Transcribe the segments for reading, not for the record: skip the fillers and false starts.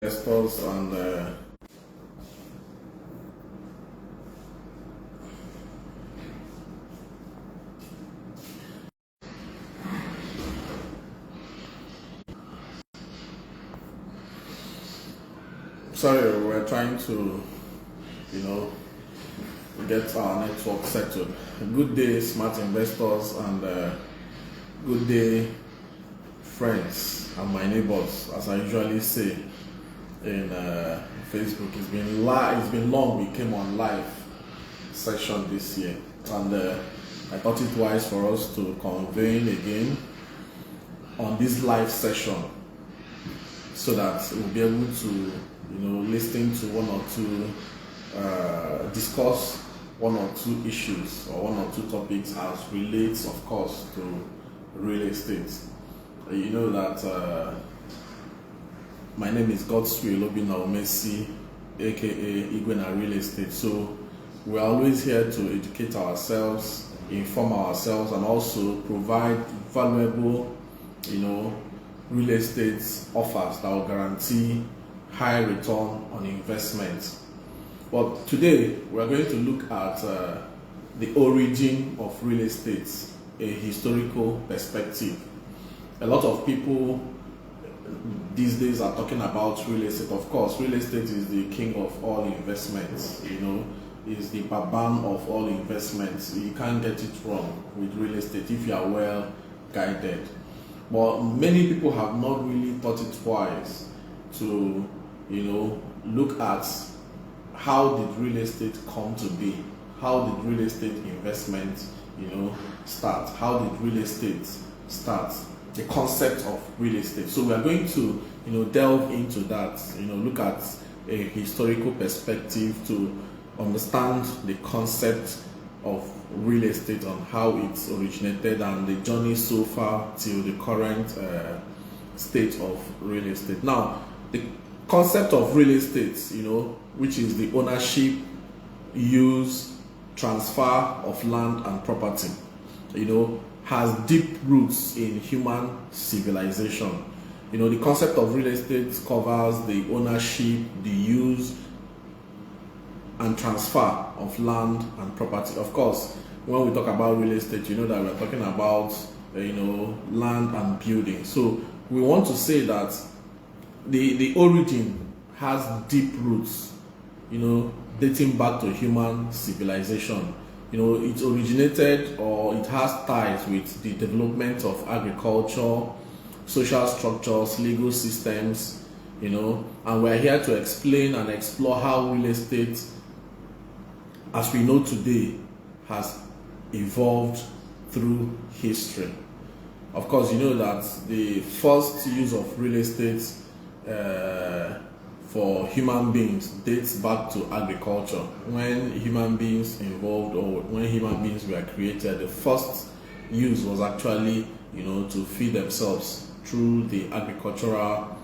investors and sorry, we're trying to, get our network settled. Good day, smart investors, and good day, friends and my neighbors, as I usually say in Facebook. It's been long we came on live session this year, and I thought it wise for us to convene again on this live session so that we'll be able to listen to one or two, discuss one or two issues or one or two topics as relates, of course, to real estate. You know that my name is Godswill Obinna Omesi, aka Igwena Real Estate. So we're always here to educate ourselves, inform ourselves, and also provide valuable, real estate offers that will guarantee high return on investment. But today we're going to look at the origin of real estate, a historical perspective. A lot of people these days are talking about real estate. Of course, real estate is the king of all investments, is the baban of all investments. You can't get it wrong with real estate if you are well guided. But many people have not really thought it twice to, look at how did real estate come to be? How did real estate investment, start? How did real estate start? The concept of real estate. So we are going to, delve into that, look at a historical perspective to understand the concept of real estate on how it originated and the journey so far till the current state of real estate. Now, the concept of real estate, which is the ownership, use, transfer of land and property, has deep roots in human civilization. The concept of real estate covers the ownership, the use, and transfer of land and property. Of course, when we talk about real estate, that we're talking about, land and building. So we want to say that the origin has deep roots, dating back to human civilization. It originated or it has ties with the development of agriculture, social structures, legal systems, and we're here to explain and explore how real estate, as we know today, has evolved through history. Of course, you know that the first use of real estate for human beings dates back to agriculture. When human beings involved or when human beings were created, the first use was actually, to feed themselves through the agricultural,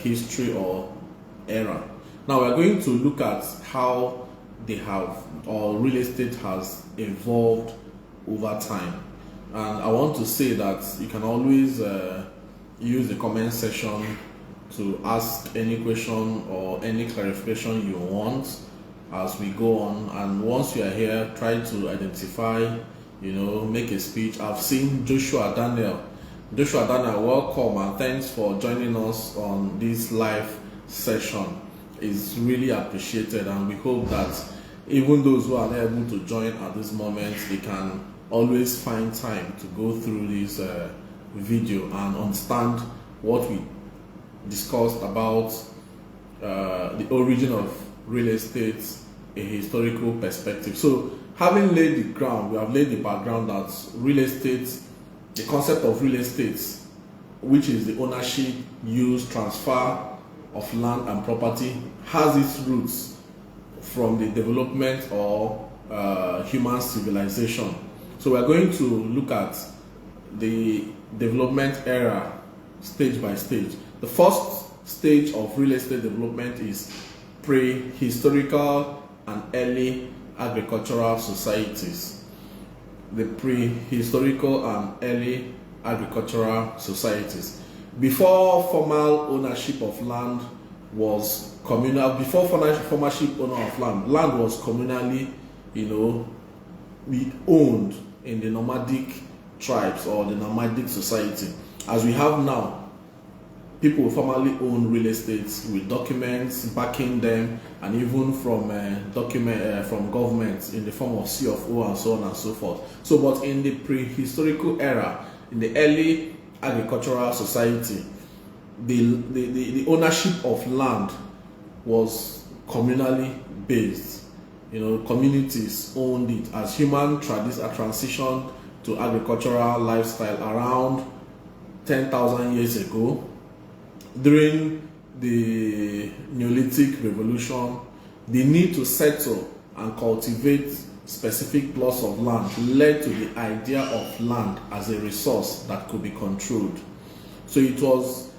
history or era. Now we're going to look at how real estate has evolved over time. And I want to say that you can always use the comment section to ask any question or any clarification you want as we go on. And once you are here, try to identify, make a speech. I've seen Joshua Daniel. Joshua Daniel, welcome and thanks for joining us on this live session. It's really appreciated, and we hope that even those who are not able to join at this moment, they can always find time to go through this video and understand what we discussed about the origin of real estate, a historical perspective. So having laid the ground, we have laid the background that real estate, the concept of real estate, which is the ownership, use, transfer of land and property, has its roots from the development of human civilization. So we're going to look at the development era stage by stage. The first stage of real estate development is prehistorical and early agricultural societies. The prehistorical and early agricultural societies. Before formal ownership of land was communal, before ownership of land was communally, owned in the nomadic tribes or the nomadic society. As we have now, people formally own real estate with documents backing them, and even from from government in the form of C of O and so on and so forth. So, but in the prehistorical era, in the early agricultural society, the ownership of land was communally based. Communities owned it. As human transitioned to agricultural lifestyle around 10,000 years ago, during the Neolithic Revolution, the need to settle and cultivate specific plots of land led to the idea of land as a resource that could be controlled. So it was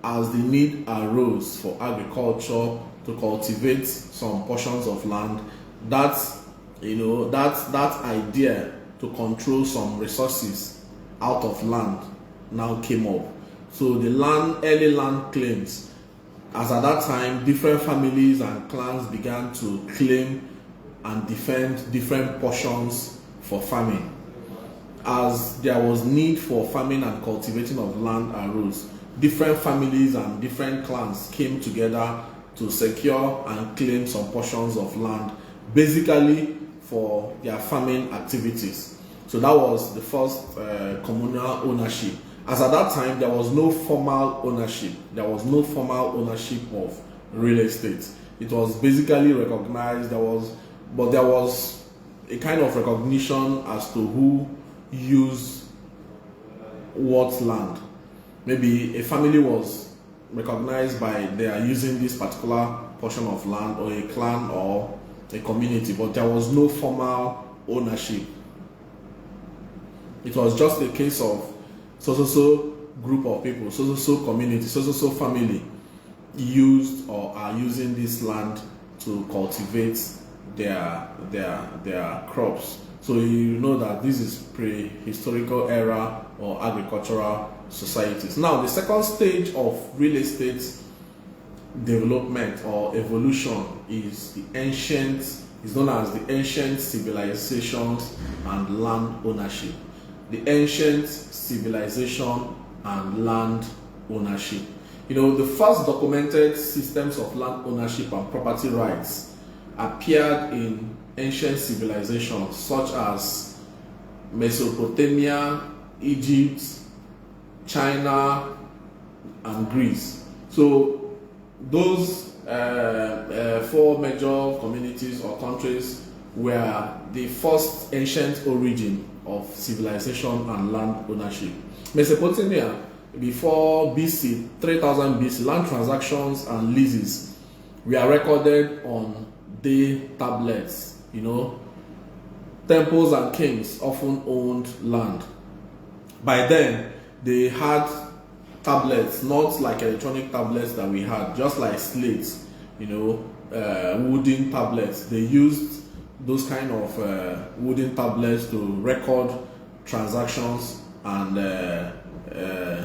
as the need arose for agriculture to cultivate some portions of land that idea to control some resources out of land now came up. So the early land claims, as at that time, different families and clans began to claim and defend different portions for farming. As there was need for farming and cultivating of land arose, different families and different clans came together to secure and claim some portions of land, basically for their farming activities. So that was the first communal ownership. As at that time, there was no formal ownership. There was no formal ownership of real estate. It was basically recognized. There was a kind of recognition as to who used what land. Maybe a family was recognized by they are using this particular portion of land, or a clan or a community, but there was no formal ownership. It was just a case of so group of people, so community, so family used or are using this land to cultivate their crops. So you know that this is prehistorical era or agricultural societies. Now, the second stage of real estate development or evolution is known as the ancient civilizations and land ownership. The ancient civilization and land ownership. The first documented systems of land ownership and property rights appeared in ancient civilizations such as Mesopotamia, Egypt, China, and Greece. So those four major communities or countries were the first ancient origin of civilization and land ownership. Mesopotamia, before BC, 3000 BC, land transactions and leases were recorded on day tablets. Temples and kings often owned land. By then, they had tablets, not like electronic tablets that we had, just like slates, wooden tablets. They used those kind of wooden tablets to record transactions and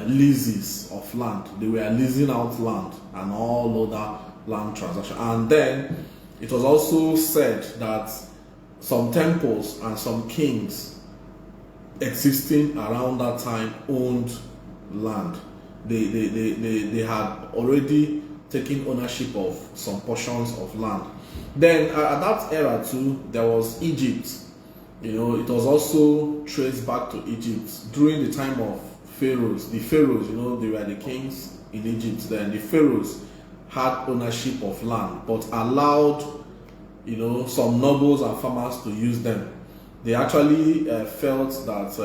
leases of land. They were leasing out land and all other land transactions. And then it was also said that some temples and some kings existing around that time owned land. They had already taken ownership of some portions of land. Then at that era too, there was Egypt. It was also traced back to Egypt during the time of pharaohs. The pharaohs, they were the kings in Egypt. Then the pharaohs had ownership of land, but allowed some nobles and farmers to use them. They actually felt that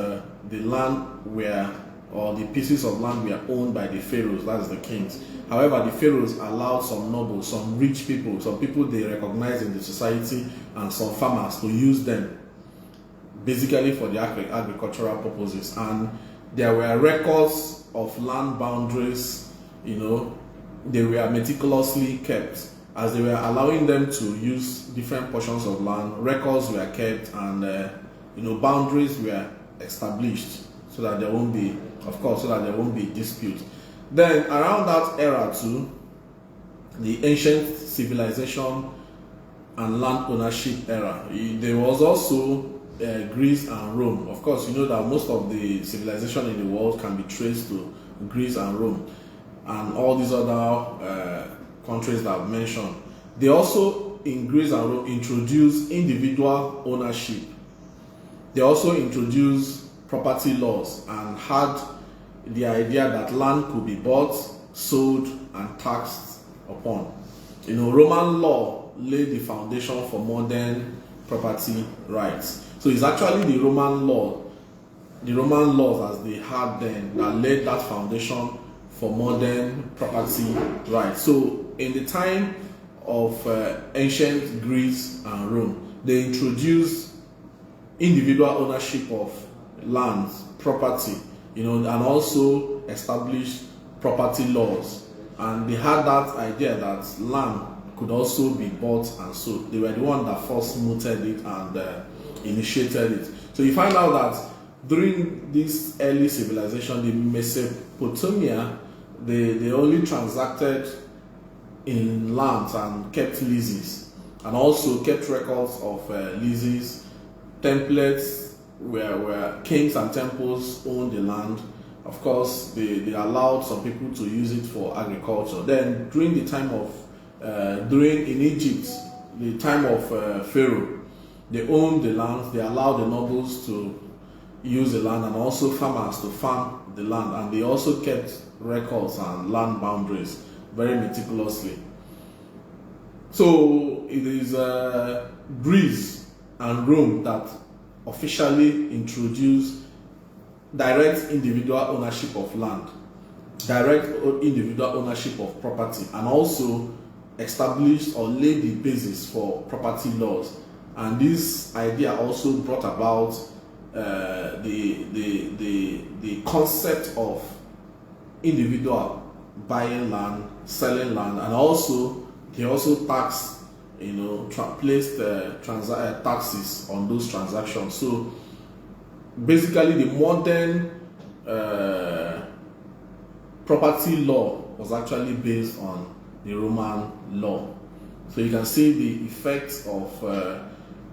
the land or the pieces of land were owned by the pharaohs, that's the kings. However, the pharaohs allowed some nobles, some rich people, some people they recognized in the society, and some farmers to use them basically for the agricultural purposes. And there were records of land boundaries, they were meticulously kept. As they were allowing them to use different portions of land, records were kept, and boundaries were established so that there won't be dispute. Then around that era too, the ancient civilization and land ownership era, there was also Greece and Rome. Of course, you know that most of the civilization in the world can be traced to Greece and Rome, and all these other countries that I've mentioned. They also, in Greece and Rome, introduced individual ownership. They also introduced property laws and had the idea that land could be bought, sold, and taxed upon. You know, Roman law laid the foundation for modern property rights. So it's actually the Roman laws as they had then, that laid that foundation for modern property rights. So in the time of ancient Greece and Rome, they introduced individual ownership of land, property, you know, and also established property laws. And they had that idea that land could also be bought and sold. They were the one that first mooted it and initiated it. So you find out that during this early civilization, the Mesopotamia, they only transacted in lands and kept leases, and also kept records of leases, templates where kings and temples owned the land. Of course, they allowed some people to use it for agriculture. Then during the time of, in Egypt, the time of Pharaoh, they owned the land, they allowed the nobles to use the land and also farmers to farm the land, and they also kept records and land boundaries very meticulously. So it is Greece and Rome that officially introduced direct individual ownership of land, direct individual ownership of property, and also established or laid the basis for property laws. And this idea also brought about the concept of individual buying land, selling land, and also they also taxed, you know, placed taxes on those transactions. So basically, the modern property law was actually based on the Roman law. So you can see the effects of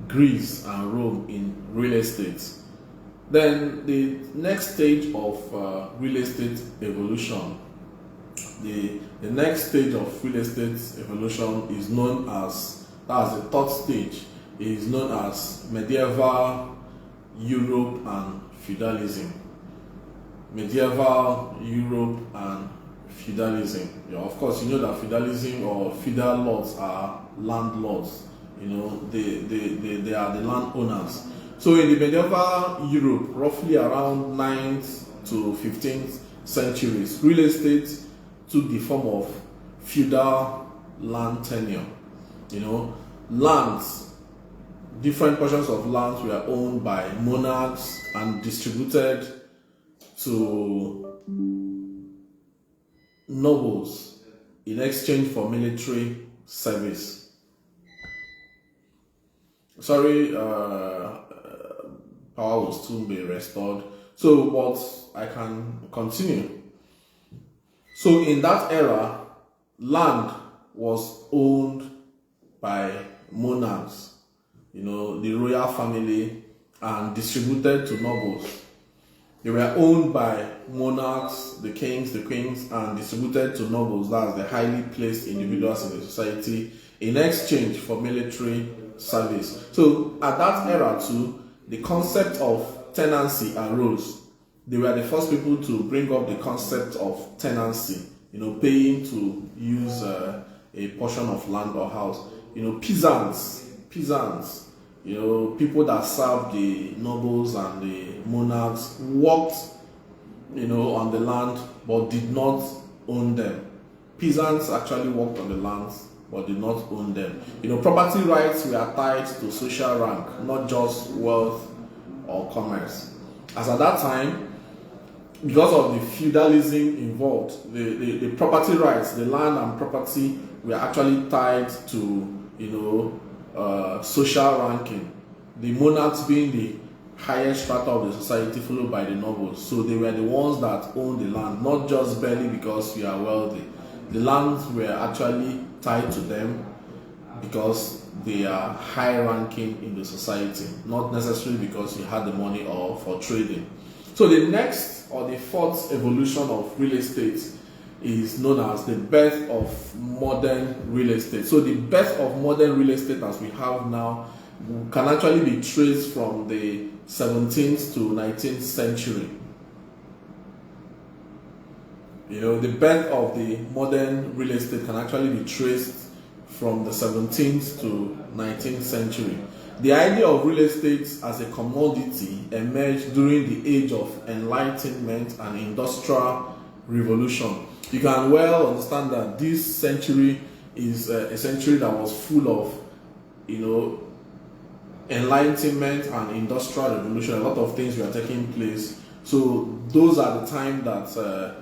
Greece and Rome in real estate. Then the next stage of real estate evolution, the next stage of real estate evolution is known as, that's the third stage, is known as medieval Europe and feudalism. Medieval Europe and feudalism. Yeah, of course, you know that feudalism or feudal lords are landlords. You know, they are the landowners. So in the medieval Europe, roughly around 9th to 15th centuries, real estate took the form of feudal land tenure. You know, lands, different portions of lands were owned by monarchs and distributed to nobles in exchange for military service. Sorry, power will soon be restored. So, but I can continue. So, in that era, land was owned by monarchs, you know, the royal family, and distributed to nobles. They were owned by monarchs, the kings, the queens, and distributed to nobles, that's the highly placed individuals in the society, in exchange for military service. So at that era too, the concept of tenancy arose. They were the first people to bring up the concept of tenancy, you know, paying to use a portion of land or house. You know, peasants, you know, people that served the nobles and the monarchs worked, you know, on the land but did not own them. Peasants actually worked on the lands but did not own them. You know, property rights were tied to social rank, not just wealth or commerce. As at that time, because of the feudalism involved, the property rights, the land and property were actually tied to, you know, social ranking. The monarchs being the higher strata of the society, followed by the nobles. So they were the ones that owned the land, not just barely because you are wealthy. The lands were actually tied to them because they are high ranking in the society, not necessarily because you had the money or for trading. So the next or the fourth evolution of real estate is known as the birth of modern real estate. So the birth of modern real estate as we have now can actually be traced from the 17th to 19th century. You know, the birth of the modern real estate can actually be traced from the 17th to 19th century. The idea of real estate as a commodity emerged during the age of enlightenment and industrial revolution. You can well understand that this century is a century that was full of, you know, enlightenment and industrial revolution. A lot of things were taking place. So those are the time that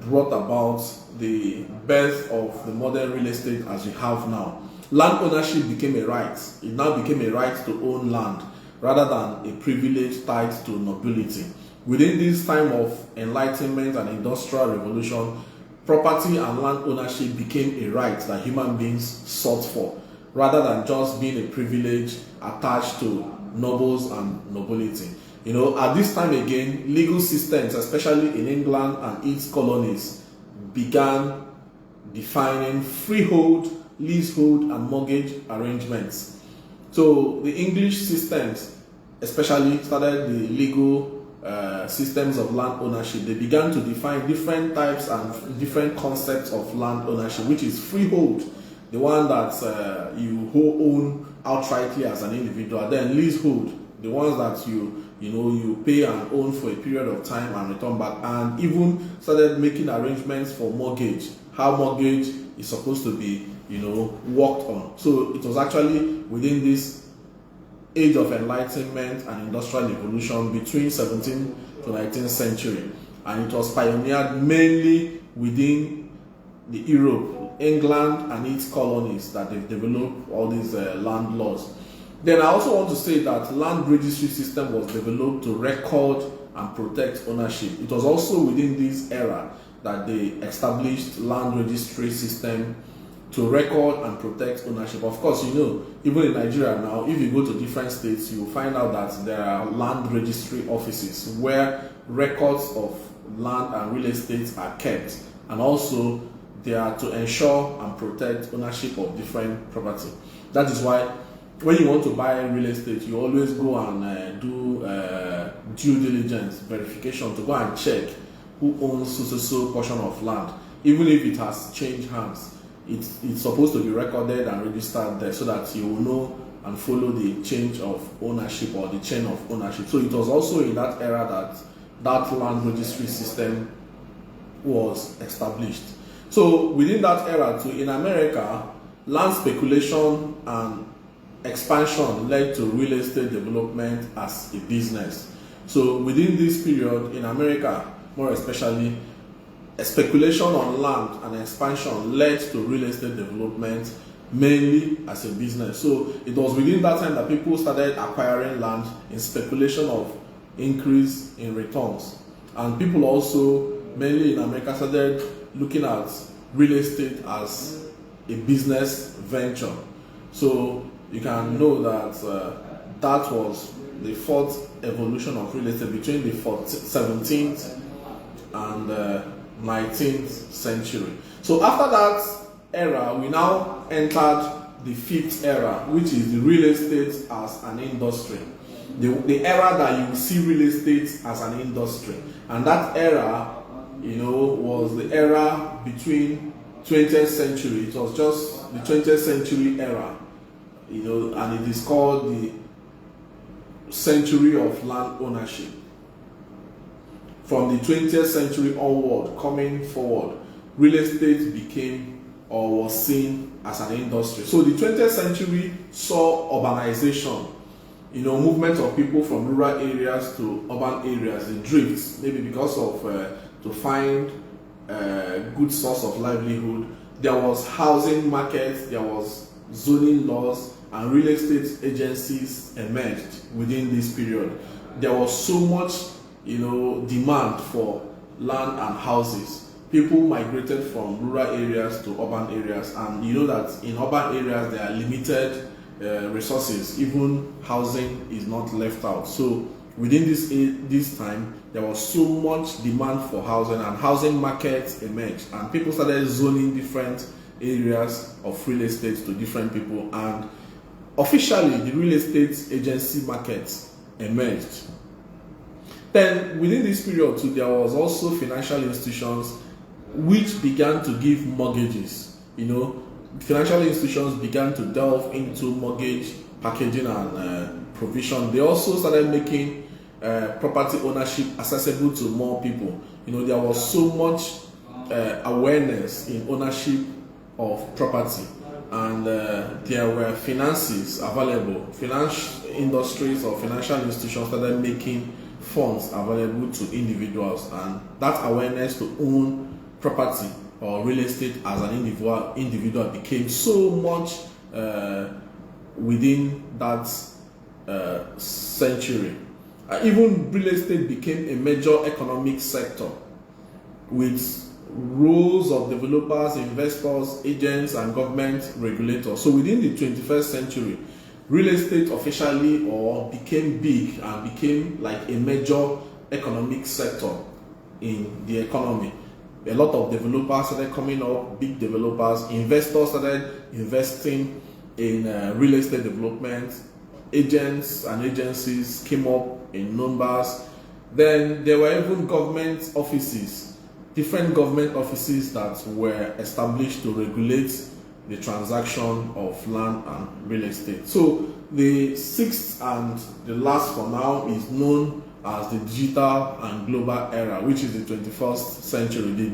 brought about the birth of the modern real estate as we have now. Land ownership became a right. It now became a right to own land rather than a privilege tied to nobility. Within this time of enlightenment and industrial revolution, property and land ownership became a right that human beings sought for, rather than just being a privilege attached to nobles and nobility. You know, at this time again, legal systems, especially in England and its colonies, began defining freehold, leasehold, and mortgage arrangements. So the English systems, especially, started the legal systems of land ownership. They began to define different types and different concepts of land ownership, which is freehold, the one that you own outrightly as an individual. Then leasehold, the ones that you pay and own for a period of time and return back. And even started making arrangements for mortgage, how mortgage is supposed to be, worked on. So it was actually within this age of enlightenment and industrial revolution between 17th to 19th century, and it was pioneered mainly within the Europe, England and its colonies, that they've developed all these land laws. Then I also want to say that land registry system was developed to record and protect ownership. It was also within this era that they established land registry system to record and protect ownership. Of course, even in Nigeria now, if you go to different states, you will find out that there are land registry offices where records of land and real estate are kept, and also they are to ensure and protect ownership of different property. That is why when you want to buy real estate, you always go and do due diligence verification to go and check who owns so portion of land, even if it has changed hands. It's supposed to be recorded and registered there so that you will know and follow the change of ownership or the chain of ownership. So it was also in that era that land registry system was established. So within that era too, in America, land speculation and expansion led to real estate development as a business. So within this period in America, more especially, a speculation on land and expansion led to real estate development mainly as a business. So it was within that time that people started acquiring land in speculation of increase in returns. And people also, mainly in America, started looking at real estate as a business venture. So you can know that that was the fourth evolution of real estate between the 17th and 19th century. So after that era, we now entered the fifth era, which is the real estate as an industry. The era that you see real estate as an industry. And that era, was the era between 20th century. It was just the 20th century era, and it is called the century of land ownership. From the 20th century onward, coming forward, real estate became or was seen as an industry. So the 20th century saw urbanization, movement of people from rural areas to urban areas, the drifts, maybe because of to find a good source of livelihood. There was housing market, there was zoning laws, and real estate agencies emerged within this period. there was so much, demand for land and houses. People migrated from rural areas to urban areas, and you know that in urban areas there are limited resources. Even housing is not left out. So within this time, there was so much demand for housing, and housing markets emerged, and people started zoning different areas of real estate to different people, and officially the real estate agency markets emerged. Then within this period too, there was also financial institutions which began to give mortgages. Financial institutions began to delve into mortgage packaging and provision. They also started making property ownership accessible to more people. There was so much awareness in ownership of property, and there were finances available. Financial industries or financial institutions started making funds available to individuals, and that awareness to own property or real estate as an individual became so much within that century. Even real estate became a major economic sector with roles of developers, investors, agents, and government regulators. So within the 21st century, real estate officially became big and became like a major economic sector in the economy. A lot of developers started coming up, big developers. Investors started investing in real estate development. Agents and agencies came up in numbers. Then there were even government offices, different government offices that were established to regulate the transaction of land and real estate. So the sixth and the last for now is known as the digital and global era, which is the 21st century, the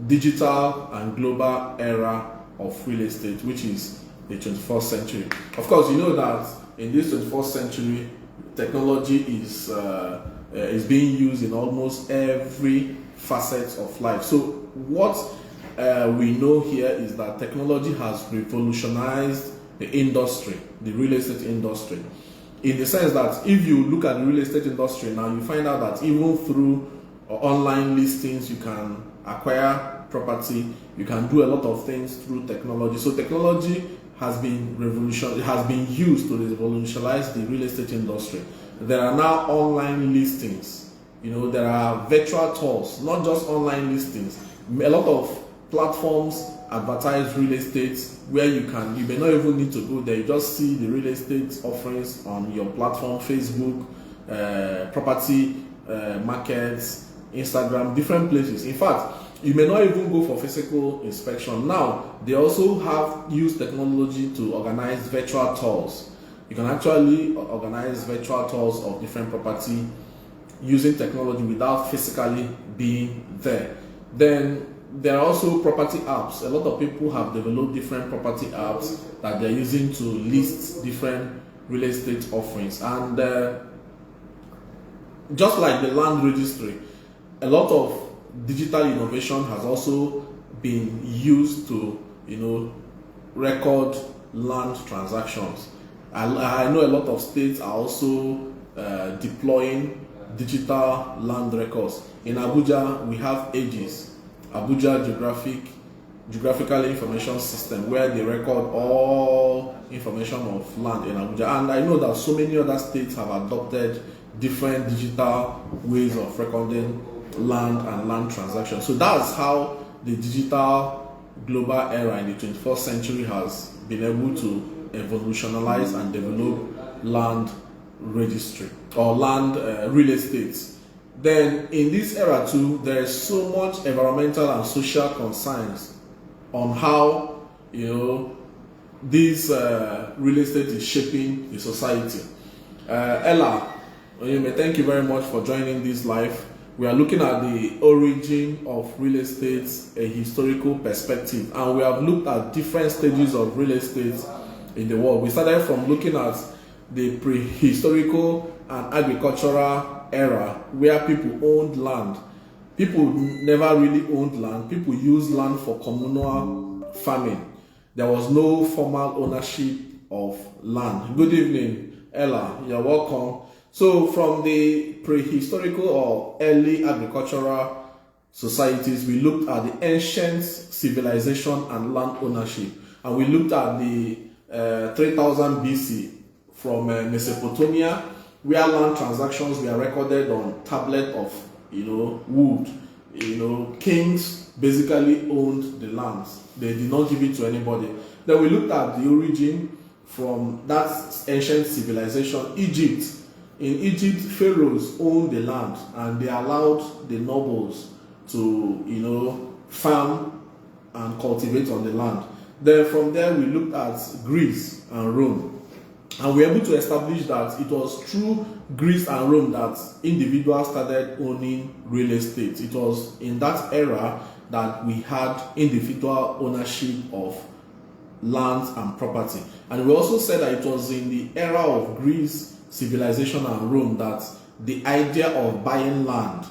digital and global era of real estate, which is the 21st century. Of course, you know that in this 21st century, technology is being used in almost every facet of life. So what we know here is that technology has revolutionized the industry, the real estate industry, in the sense that if you look at the real estate industry now, you find out that even through online listings, you can acquire property, you can do a lot of things through technology. So technology has been used to revolutionize the real estate industry. There are now online listings, there are virtual tours, not just online listings. A lot of platforms advertise real estate where you may not even need to go there. You just see the real estate offerings on your platform, Facebook, property markets, Instagram, different places. In fact, you may not even go for physical inspection. Now, they also have used technology to organize virtual tours. You can actually organize virtual tours of different property using technology without physically being there. Then there are also property apps. A lot of people have developed different property apps that they're using to list different real estate offerings. And just like the land registry, a lot of digital innovation has also been used to, record land transactions. I know a lot of states are also deploying digital land records. In Abuja, we have AGIS, Abuja Geographical Information System, where they record all information of land in Abuja. And I know that so many other states have adopted different digital ways of recording land and land transactions. So that's how the digital global era in the 21st century has been able to evolutionize and develop land registry or land real estate. Then in this era too, there is so much environmental and social concerns on how this real estate is shaping the society. Ella, thank you very much for joining this live. We are looking at the origin of real estate, a historical perspective, and we have looked at different stages of real estate in the world. We started from looking at the prehistorical and agricultural era where people owned land. People never really owned land. People used land for communal farming. There was no formal ownership of land. Good evening, Ella. You're welcome. So from the prehistorical or early agricultural societies, we looked at the ancient civilization and land ownership, and we looked at the 3000 BC from Mesopotamia, where land transactions were recorded on tablet of wood. Kings basically owned the lands; they did not give it to anybody. Then we looked at the origin from that ancient civilization, Egypt. In Egypt, pharaohs owned the land, and they allowed the nobles to farm and cultivate on the land. Then from there we looked at Greece and Rome, and we were able to establish that it was through Greece and Rome that individuals started owning real estate. It was in that era that we had individual ownership of lands and property. And we also said that it was in the era of Greece, civilization and Rome that the idea of buying land,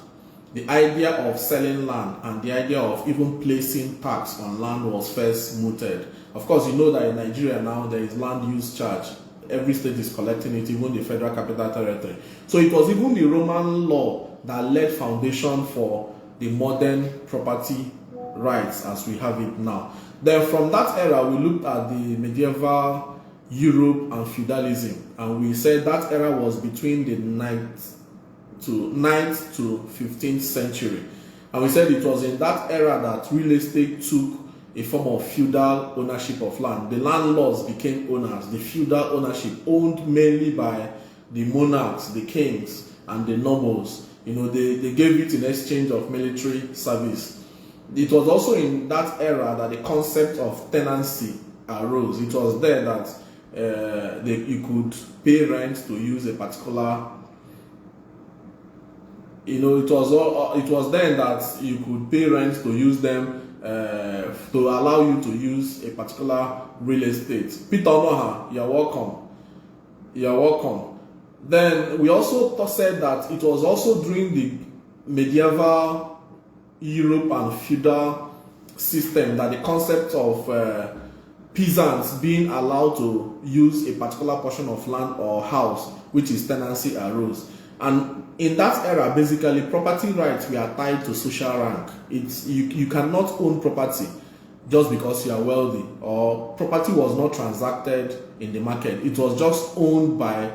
the idea of selling land, and the idea of even placing tax on land was first mooted. Of course, you know that in Nigeria now there is land use charge. Every state is collecting it, even the Federal Capital Territory. So it was even the Roman law that laid foundation for the modern property rights as we have it now. Then from that era, we looked at the medieval Europe and feudalism, and we said that era was between the 9th to 15th century. And we said it was in that era that real estate took a form of feudal ownership of land. The landlords became owners. The feudal ownership, owned mainly by the monarchs, the kings, and the nobles. They gave it in exchange of military service. It was also in that era that the concept of tenancy arose. It was there that you could pay rent to use a particular. It was then that you could pay rent to use them, to allow you to use a particular real estate. Peter Onoha, you're welcome. You're welcome. Then we also said that it was also during the medieval Europe and feudal system that the concept of peasants being allowed to use a particular portion of land or house, which is tenancy, arose. And in that era, basically, property rights were tied to social rank. You cannot own property just because you are wealthy, or property was not transacted in the market. It was just owned by,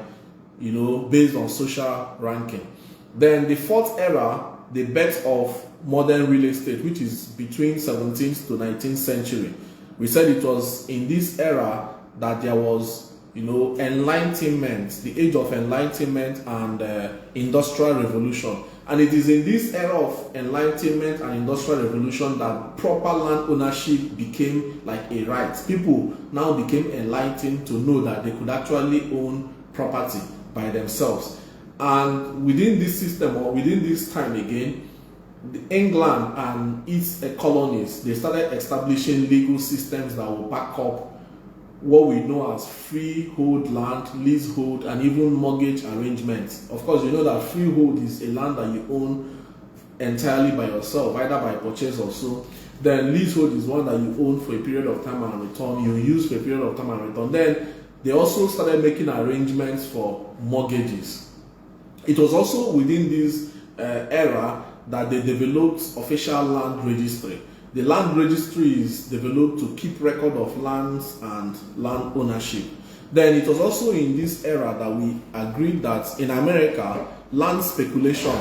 based on social ranking. Then the fourth era, the birth of modern real estate, which is between 17th to 19th century. We said it was in this era that there was enlightenment, the age of enlightenment and industrial revolution. And it is in this era of enlightenment and industrial revolution that proper land ownership became like a right. People now became enlightened to know that they could actually own property by themselves. And within this system, or within this time again, England and its colonies, they started establishing legal systems that will back up what we know as freehold land, leasehold, and even mortgage arrangements. Of course, you know that freehold is a land that you own entirely by yourself, either by purchase or so. Then leasehold is one that you own for a period of time and return. You use for a period of time and return. Then they also started making arrangements for mortgages. It was also within this era that they developed official land registry. The land registry is developed to keep record of lands and land ownership. Then it was also in this era that we agreed that in America, land speculation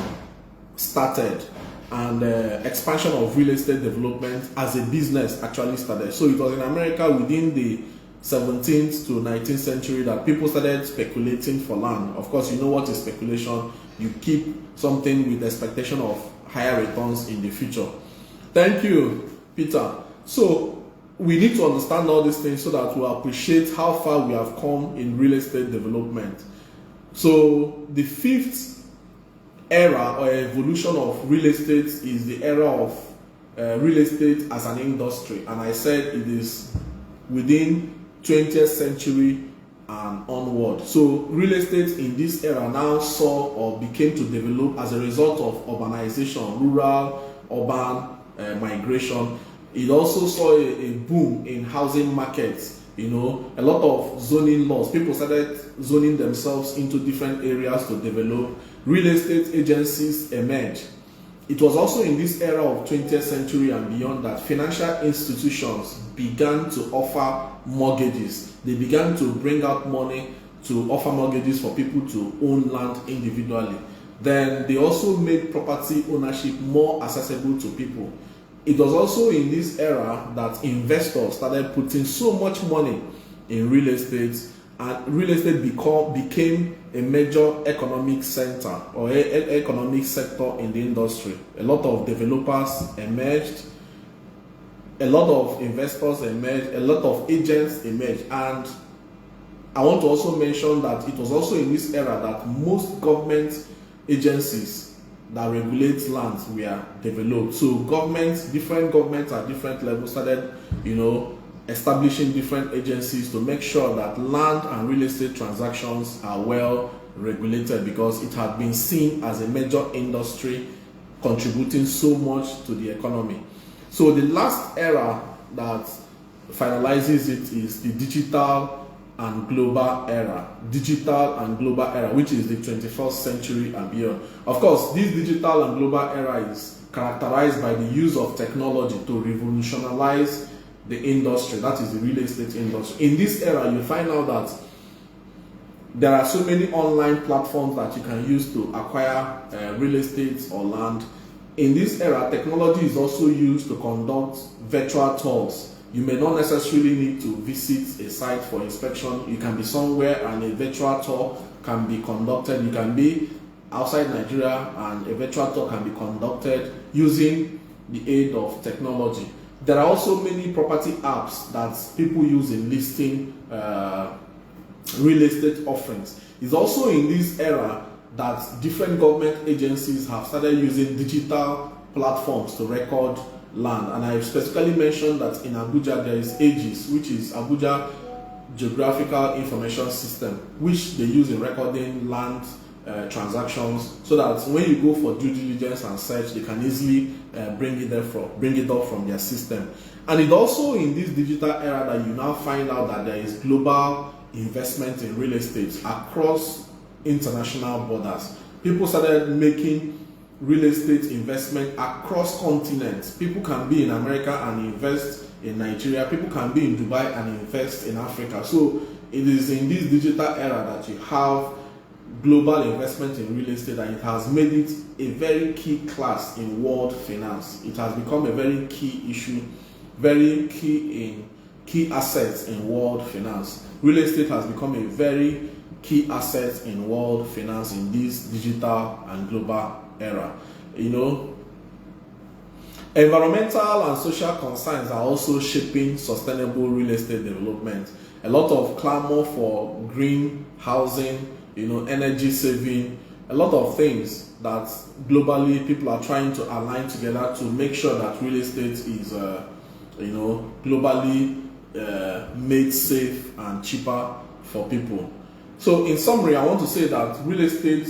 started, and expansion of real estate development as a business actually started. So it was in America within the 17th to 19th century that people started speculating for land. Of course, you know what is speculation. You keep something with the expectation of higher returns in the future. Thank you, Peter. So we need to understand all these things so that we appreciate how far we have come in real estate development. So the fifth era or evolution of real estate is the era of real estate as an industry. And I said it is within 20th century and onward. So real estate in this era now saw or became to develop as a result of urbanization, rural, urban migration. It also saw a boom in housing markets, a lot of zoning laws. People started zoning themselves into different areas to develop. Real estate agencies emerged. It was also in this era of 20th century and beyond that financial institutions began to offer mortgages. They began to bring out money to offer mortgages for people to own land individually. Then they also made property ownership more accessible to people. It was also in this era that investors started putting so much money in real estate, and real estate became a major economic center or economic sector in the industry. A lot of developers emerged, a lot of investors emerged, a lot of agents emerged, and I want to also mention that it was also in this era that most government agencies that regulate lands were developed. So different governments at different levels started, establishing different agencies to make sure that land and real estate transactions are well regulated, because it had been seen as a major industry contributing so much to the economy. So the last era that finalizes it is the digital and global era, which is the 21st century and beyond. Of course, this digital and global era is characterized by the use of technology to revolutionize the industry, that is the real estate industry. In this era, you find out that there are so many online platforms that you can use to acquire real estate or land. In this era, technology is also used to conduct virtual tours. You may not necessarily need to visit a site for inspection. You can be somewhere and a virtual tour can be conducted. You can be outside Nigeria and a virtual tour can be conducted using the aid of technology. There are also many property apps that people use in listing real estate offerings. It's also in this era that different government agencies have started using digital platforms to record land. And I specifically mentioned that in Abuja there is AGIS, which is Abuja Geographical Information System, which they use in recording land transactions, so that when you go for due diligence and search, they can easily bring it up from their system. And it also in this digital era that you now find out that there is global investment in real estate across international borders. People started making real estate investment across continents. People can be in America and invest in Nigeria. People can be in Dubai and invest in Africa. So it is in this digital era that you have global investment in real estate, and it has made it a very key class in world finance. It has become a very key issue, very key assets in world finance. Real estate has become a very key asset in world finance in this digital and global era. Environmental and social concerns are also shaping sustainable real estate development. A lot of clamor for green housing, energy saving, a lot of things that globally people are trying to align together to make sure that real estate is, globally made safe and cheaper for people. So in summary, I want to say that real estate,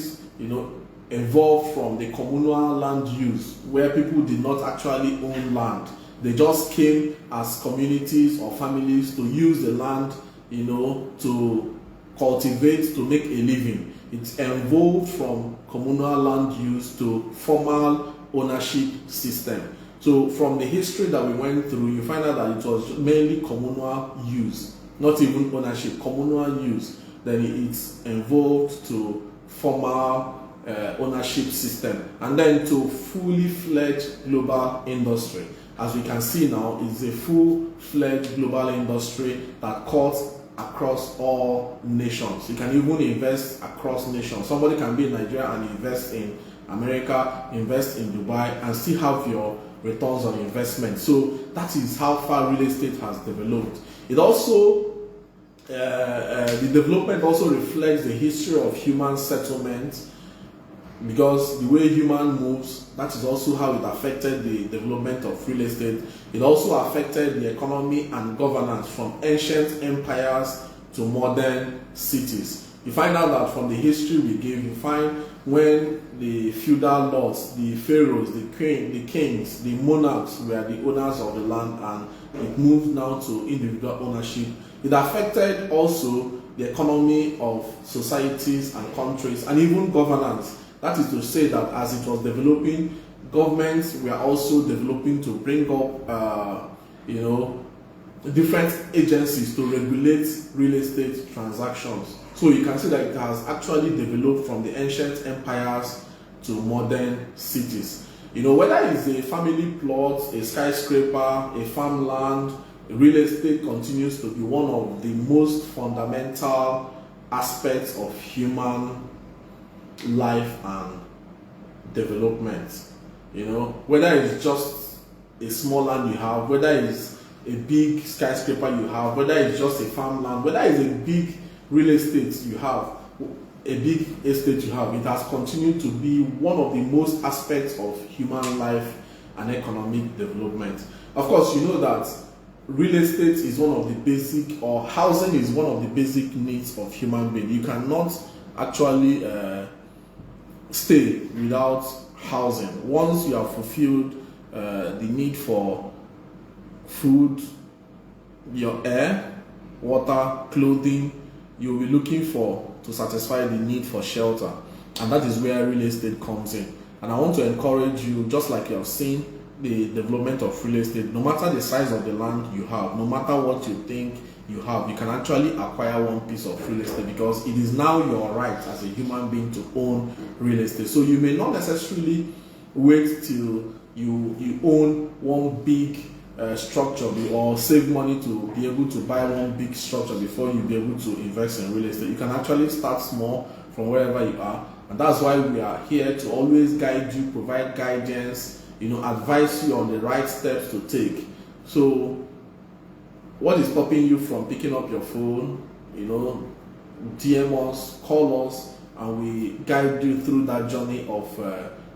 evolved from the communal land use, where people did not actually own land. They just came as communities or families to use the land, to cultivate, to make a living. It evolved from communal land use to formal ownership system. So from the history that we went through, you find out that it was mainly communal use, not even ownership, communal use. Then it's evolved to formal ownership system, and then to fully fledged global industry. As we can see now, it's a full-fledged global industry that cuts across all nations. You can even invest across nations. Somebody can be in Nigeria and invest in America, invest in Dubai, and still have your returns on investment. So that is how far real estate has developed. It also the development also reflects the history of human settlement, because the way human moves, that is also how it affected the development of real estate. It also affected the economy and governance from ancient empires to modern cities. You find out that from the history we give, you find when the feudal lords, the pharaohs, the kings, the monarchs were the owners of the land, and it moved now to individual ownership. It affected also the economy of societies and countries, and even governance. That is to say that as it was developing, governments were also developing to bring up, different agencies to regulate real estate transactions. So you can see that it has actually developed from the ancient empires to modern cities. Whether it's a family plot, a skyscraper, a farmland, real estate continues to be one of the most fundamental aspects of human life and development. Whether it's just a small land you have, whether it's a big skyscraper you have, whether it's just a farmland, whether it's a big real estate you have, it has continued to be one of the most aspects of human life and economic development. Of course, you know that real estate is one of the basic, or housing is one of the basic needs of human being. You cannot actually stay without housing. Once you have fulfilled the need for food, your air, water, clothing, you'll be looking to satisfy the need for shelter. And that is where real estate comes in. And I want to encourage you, just like you have seen the development of real estate, no matter the size of the land you have, no matter what you think you have, you can actually acquire one piece of real estate, because it is now your right as a human being to own real estate. So you may not necessarily wait till you own one big structure or save money to be able to buy one big structure before you be able to invest in real estate. You can actually start small from wherever you are, and that's why we are here to always guide you, provide guidance, advise you on the right steps to take. So what is stopping you from picking up your phone? DM us, call us, and we guide you through that journey of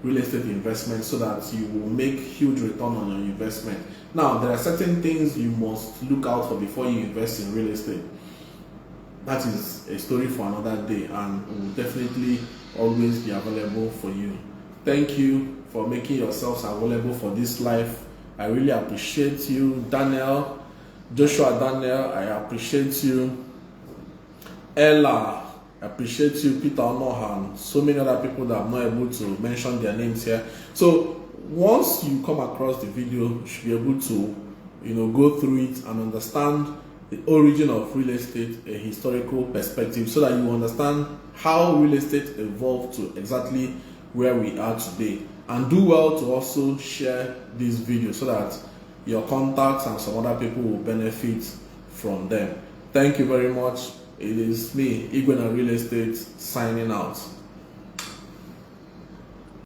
real estate investment, so that you will make huge return on your investment. Now, there are certain things you must look out for before you invest in real estate. That is a story for another day, and will definitely always be available for you. Thank you for making yourselves available for this live. I really appreciate you, Joshua Daniel, I appreciate you. Ella, I appreciate you, Peter Onohan, so many other people that I'm not able to mention their names here. So once you come across the video, you should be able to go through it and understand the origin of real estate, a historical perspective, so that you understand how real estate evolved to exactly where we are today. And do well to also share this video so that your contacts and some other people will benefit from them. Thank you very much. It is me, Igwena Real Estate, signing out.